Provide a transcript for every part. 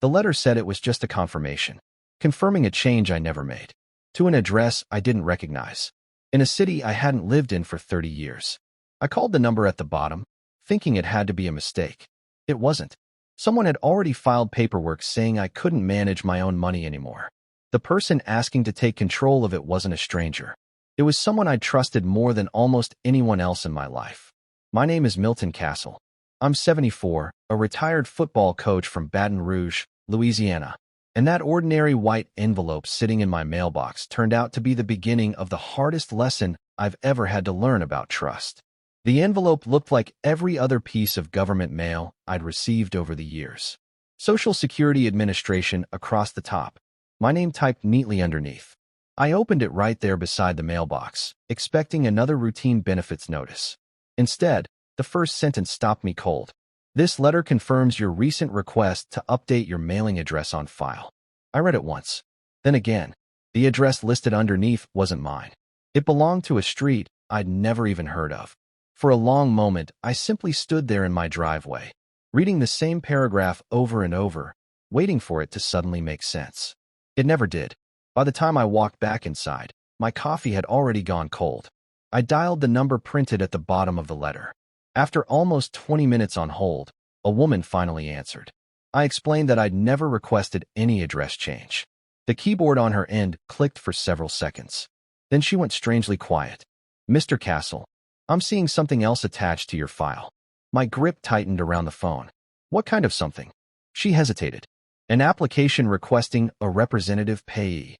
The letter said it was just a confirmation, confirming a change I never made, to an address I didn't recognize, in a city I hadn't lived in for 30 years. I called the number at the bottom, thinking it had to be a mistake. It wasn't. Someone had already filed paperwork saying I couldn't manage my own money anymore. The person asking to take control of it wasn't a stranger. It was someone I'd trusted more than almost anyone else in my life. My name is Milton Castle. I'm 74, a retired football coach from Baton Rouge, Louisiana. And that ordinary white envelope sitting in my mailbox turned out to be the beginning of the hardest lesson I've ever had to learn about trust. The envelope looked like every other piece of government mail I'd received over the years. Social Security Administration across the top. My name typed neatly underneath. I opened it right there beside the mailbox, expecting another routine benefits notice. Instead, the first sentence stopped me cold. This letter confirms your recent request to update your mailing address on file. I read it once. Then again. The address listed underneath wasn't mine. It belonged to a street I'd never even heard of. For a long moment, I simply stood there in my driveway, reading the same paragraph over and over, waiting for it to suddenly make sense. It never did. By the time I walked back inside, my coffee had already gone cold. I dialed the number printed at the bottom of the letter. After almost 20 minutes on hold, a woman finally answered. I explained that I'd never requested any address change. The keyboard on her end clicked for several seconds. Then she went strangely quiet. "Mr. Castle, I'm seeing something else attached to your file." My grip tightened around the phone. "What kind of something?" She hesitated. "An application requesting a representative payee."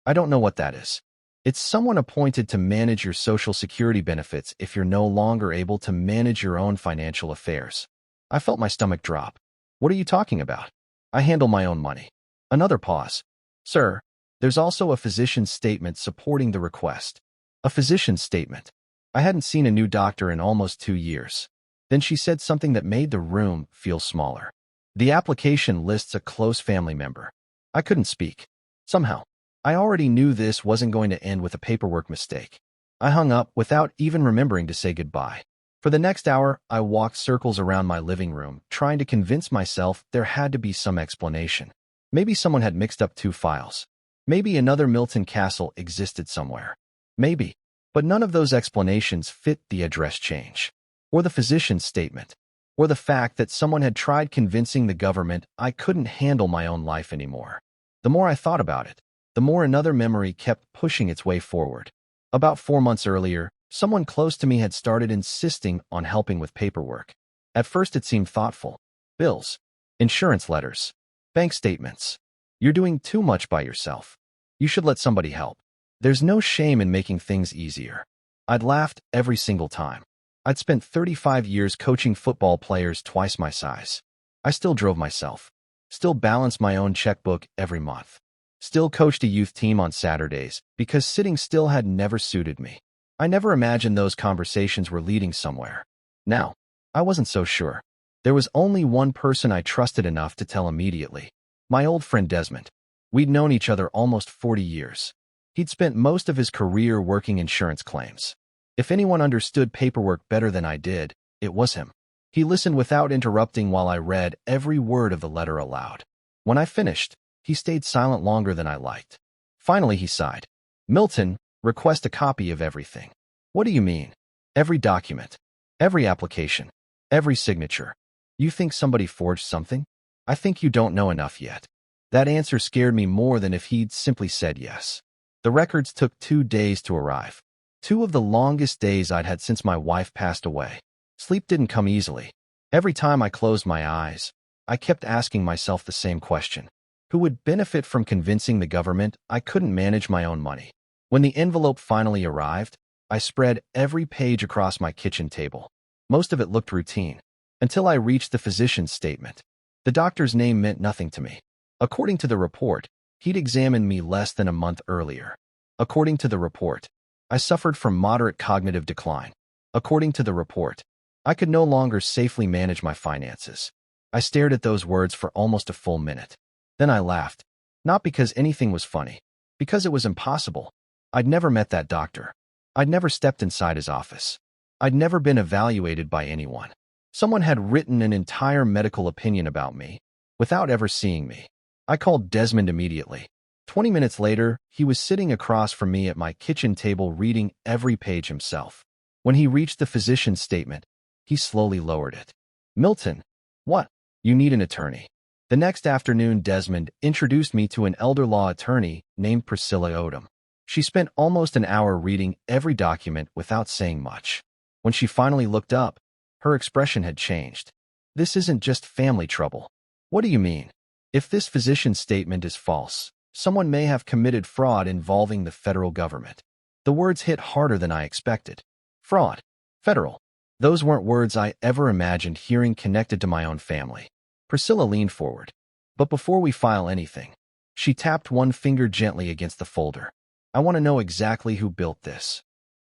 "I don't know what that is." "It's someone appointed to manage your Social Security benefits if you're no longer able to manage your own financial affairs." I felt my stomach drop. "What are you talking about?" "I handle my own money." Another pause. "Sir, there's also a physician's statement supporting the request." A physician's statement. I hadn't seen a new doctor in almost 2 years. Then she said something that made the room feel smaller. "The application lists a close family member." I couldn't speak. Somehow, I already knew this wasn't going to end with a paperwork mistake. I hung up without even remembering to say goodbye. For the next hour, I walked circles around my living room, trying to convince myself there had to be some explanation. Maybe someone had mixed up 2 files. Maybe another Milton Castle existed somewhere. Maybe. But none of those explanations fit the address change, or the physician's statement, or the fact that someone had tried convincing the government I couldn't handle my own life anymore. The more I thought about it, the more another memory kept pushing its way forward. About 4 months earlier, someone close to me had started insisting on helping with paperwork. At first it seemed thoughtful. Bills, insurance letters, bank statements. "You're doing too much by yourself. You should let somebody help. There's no shame in making things easier." I'd laughed every single time. I'd spent 35 years coaching football players twice my size. I still drove myself. Still balanced my own checkbook every month. Still coached a youth team on Saturdays because sitting still had never suited me. I never imagined those conversations were leading somewhere. Now, I wasn't so sure. There was only one person I trusted enough to tell immediately. My old friend Desmond. We'd known each other almost 40 years. He'd spent most of his career working insurance claims. If anyone understood paperwork better than I did, it was him. He listened without interrupting while I read every word of the letter aloud. When I finished, he stayed silent longer than I liked. Finally, he sighed. "Milton, request a copy of everything." "What do you mean?" "Every document. Every application. Every signature." "You think somebody forged something?" "I think you don't know enough yet." That answer scared me more than if he'd simply said yes. The records took 2 days to arrive. 2 of the longest days I'd had since my wife passed away. Sleep didn't come easily. Every time I closed my eyes, I kept asking myself the same question. Who would benefit from convincing the government I couldn't manage my own money? When the envelope finally arrived, I spread every page across my kitchen table. Most of it looked routine, until I reached the physician's statement. The doctor's name meant nothing to me. According to the report, he'd examined me less than a month earlier. According to the report, I suffered from moderate cognitive decline. According to the report, I could no longer safely manage my finances. I stared at those words for almost a full minute. Then I laughed. Not because anything was funny, because it was impossible. I'd never met that doctor. I'd never stepped inside his office. I'd never been evaluated by anyone. Someone had written an entire medical opinion about me, without ever seeing me. I called Desmond immediately. 20 minutes later, he was sitting across from me at my kitchen table reading every page himself. When he reached the physician's statement, he slowly lowered it. Milton, what? You need an attorney. The next afternoon, Desmond introduced me to an elder law attorney named Priscilla Odom. She spent almost an hour reading every document without saying much. When she finally looked up, her expression had changed. This isn't just family trouble. What do you mean? If this physician's statement is false, someone may have committed fraud involving the federal government. The words hit harder than I expected. Fraud. Federal. Those weren't words I ever imagined hearing connected to my own family. Priscilla leaned forward. But before we file anything, she tapped one finger gently against the folder. I want to know exactly who built this.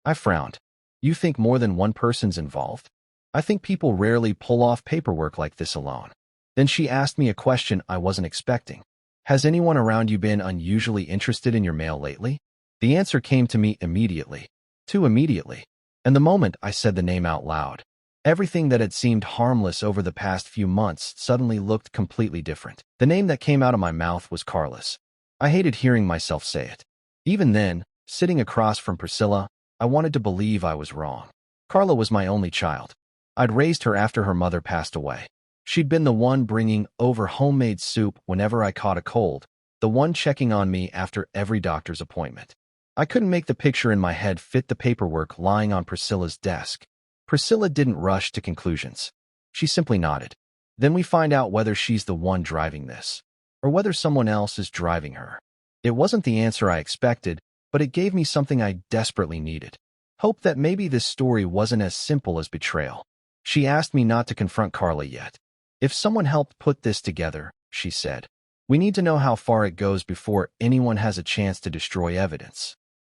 I frowned. You think more than one person's involved? I think people rarely pull off paperwork like this alone. Then she asked me a question I wasn't expecting. Has anyone around you been unusually interested in your mail lately? The answer came to me immediately. Too immediately. And the moment I said the name out loud, everything that had seemed harmless over the past few months suddenly looked completely different. The name that came out of my mouth was Carla's. I hated hearing myself say it. Even then, sitting across from Priscilla, I wanted to believe I was wrong. Carla was my only child. I'd raised her after her mother passed away. She'd been the one bringing over homemade soup whenever I caught a cold, the one checking on me after every doctor's appointment. I couldn't make the picture in my head fit the paperwork lying on Priscilla's desk. Priscilla didn't rush to conclusions. She simply nodded. Then we find out whether she's the one driving this, or whether someone else is driving her. It wasn't the answer I expected, but it gave me something I desperately needed. Hope that maybe this story wasn't as simple as betrayal. She asked me not to confront Carla yet. If someone helped put this together, she said, we need to know how far it goes before anyone has a chance to destroy evidence.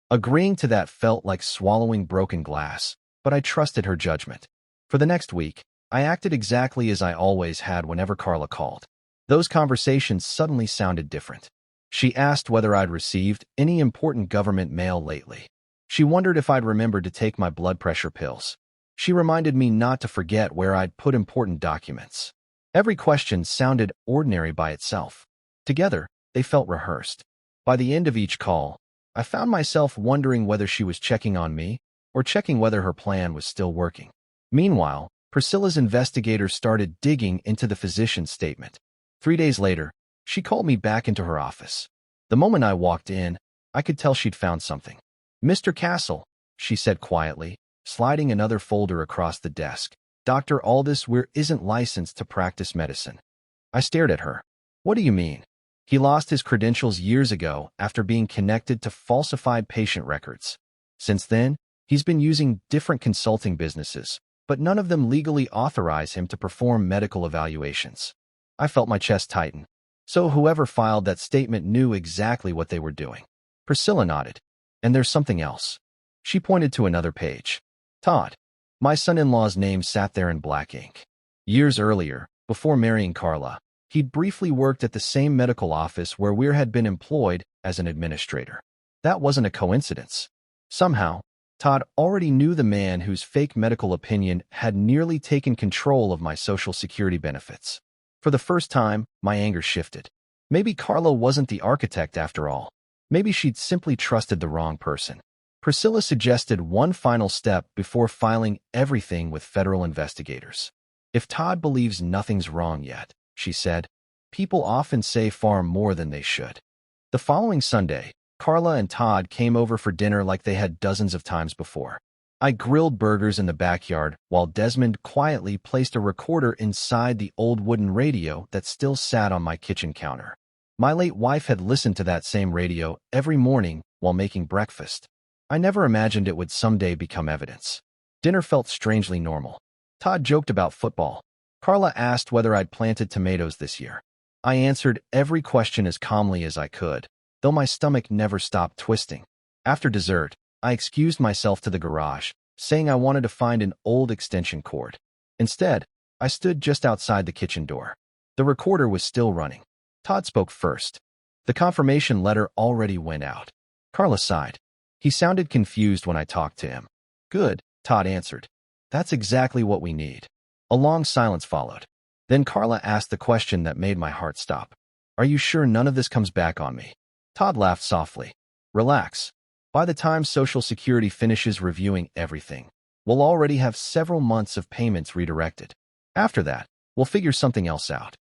Agreeing to that felt like swallowing broken glass, but I trusted her judgment. For the next week, I acted exactly as I always had whenever Carla called. Those conversations suddenly sounded different. She asked whether I'd received any important government mail lately. She wondered if I'd remembered to take my blood pressure pills. She reminded me not to forget where I'd put important documents. Every question sounded ordinary by itself. Together, they felt rehearsed. By the end of each call, I found myself wondering whether she was checking on me or checking whether her plan was still working. Meanwhile, Priscilla's investigators started digging into the physician's statement. 3 days later, she called me back into her office. The moment I walked in, I could tell she'd found something. Mr. Castle, she said quietly, sliding another folder across the desk. Dr. Aldous Weir isn't licensed to practice medicine. I stared at her. What do you mean? He lost his credentials years ago after being connected to falsified patient records. Since then, he's been using different consulting businesses, but none of them legally authorize him to perform medical evaluations. I felt my chest tighten. So whoever filed that statement knew exactly what they were doing. Priscilla nodded. And there's something else. She pointed to another page. Todd. My son-in-law's name sat there in black ink. Years earlier, before marrying Carla, he'd briefly worked at the same medical office where Weir had been employed as an administrator. That wasn't a coincidence. Somehow, Todd already knew the man whose fake medical opinion had nearly taken control of my Social Security benefits. For the first time, my anger shifted. Maybe Carla wasn't the architect after all. Maybe she'd simply trusted the wrong person. Priscilla suggested one final step before filing everything with federal investigators. If Todd believes nothing's wrong yet, she said, people often say far more than they should. The following Sunday, Carla and Todd came over for dinner like they had dozens of times before. I grilled burgers in the backyard while Desmond quietly placed a recorder inside the old wooden radio that still sat on my kitchen counter. My late wife had listened to that same radio every morning while making breakfast. I never imagined it would someday become evidence. Dinner felt strangely normal. Todd joked about football. Carla asked whether I'd planted tomatoes this year. I answered every question as calmly as I could, though my stomach never stopped twisting. After dessert, I excused myself to the garage, saying I wanted to find an old extension cord. Instead, I stood just outside the kitchen door. The recorder was still running. Todd spoke first. The confirmation letter already went out. Carla sighed. He sounded confused when I talked to him. Good, Todd answered. That's exactly what we need. A long silence followed. Then Carla asked the question that made my heart stop. Are you sure none of this comes back on me? Todd laughed softly. Relax. By the time Social Security finishes reviewing everything, we'll already have several months of payments redirected. After that, we'll figure something else out.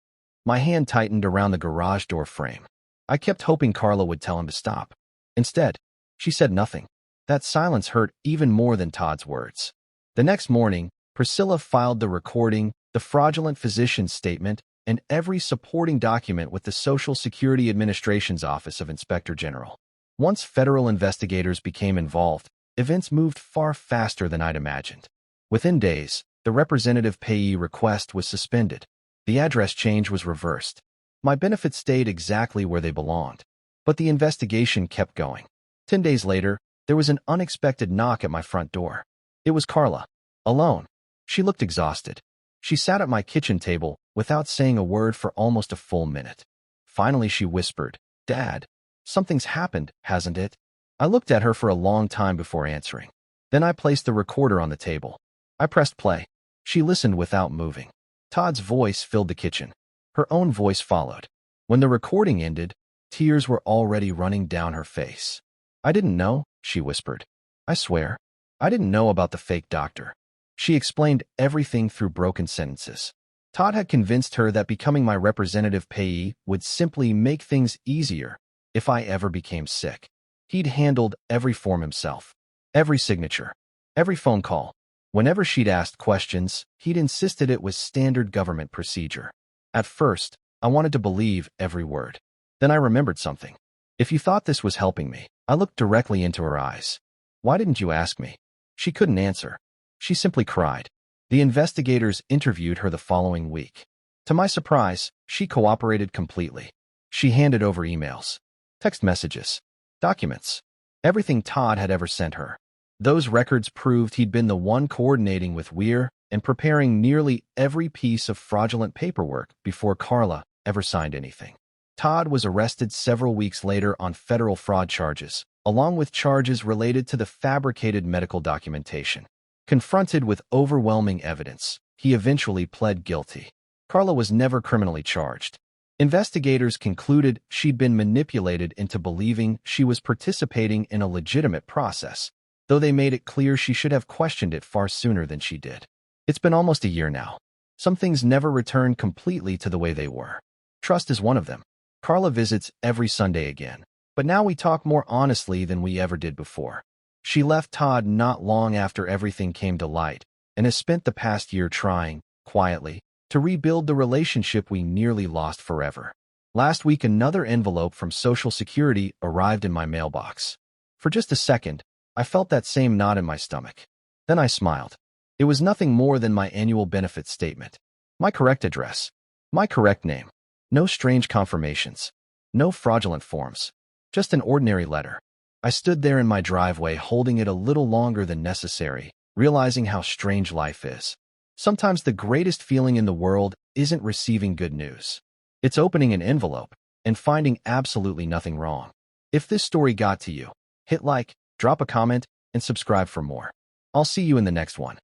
My hand tightened around the garage door frame. I kept hoping Carla would tell him to stop. Instead, she said nothing. That silence hurt even more than Todd's words. The next morning, Priscilla filed the recording, the fraudulent physician's statement, and every supporting document with the Social Security Administration's Office of Inspector General. Once federal investigators became involved, events moved far faster than I'd imagined. Within days, the representative payee request was suspended. The address change was reversed. My benefits stayed exactly where they belonged. But the investigation kept going. 10 days later, there was an unexpected knock at my front door. It was Carla. Alone. She looked exhausted. She sat at my kitchen table without saying a word for almost a full minute. Finally, she whispered, "Dad, something's happened, hasn't it?" I looked at her for a long time before answering. Then I placed the recorder on the table. I pressed play. She listened without moving. Todd's voice filled the kitchen. Her own voice followed. When the recording ended, tears were already running down her face. "I didn't know," she whispered. "I swear. I didn't know about the fake doctor." She explained everything through broken sentences. Todd had convinced her that becoming my representative payee would simply make things easier if I ever became sick. He'd handled every form himself, every signature, every phone call. Whenever she'd asked questions, he'd insisted it was standard government procedure. At first, I wanted to believe every word. Then I remembered something. "If you thought this was helping me," I looked directly into her eyes. "Why didn't you ask me?" She couldn't answer. She simply cried. The investigators interviewed her the following week. To my surprise, she cooperated completely. She handed over emails, text messages, documents, everything Todd had ever sent her. Those records proved he'd been the one coordinating with Weir and preparing nearly every piece of fraudulent paperwork before Carla ever signed anything. Todd was arrested several weeks later on federal fraud charges, along with charges related to the fabricated medical documentation. Confronted with overwhelming evidence, he eventually pled guilty. Carla was never criminally charged. Investigators concluded she'd been manipulated into believing she was participating in a legitimate process, though they made it clear she should have questioned it far sooner than she did. It's been almost a year now. Some things never returned completely to the way they were. Trust is one of them. Carla visits every Sunday again, but now we talk more honestly than we ever did before. She left Todd not long after everything came to light, and has spent the past year trying, quietly, to rebuild the relationship we nearly lost forever. Last week, another envelope from Social Security arrived in my mailbox. For just a second, I felt that same knot in my stomach. Then I smiled. It was nothing more than my annual benefits statement. My correct address. My correct name. No strange confirmations. No fraudulent forms. Just an ordinary letter. I stood there in my driveway holding it a little longer than necessary, realizing how strange life is. Sometimes the greatest feeling in the world isn't receiving good news. It's opening an envelope and finding absolutely nothing wrong. If this story got to you, hit like, drop a comment, and subscribe for more. I'll see you in the next one.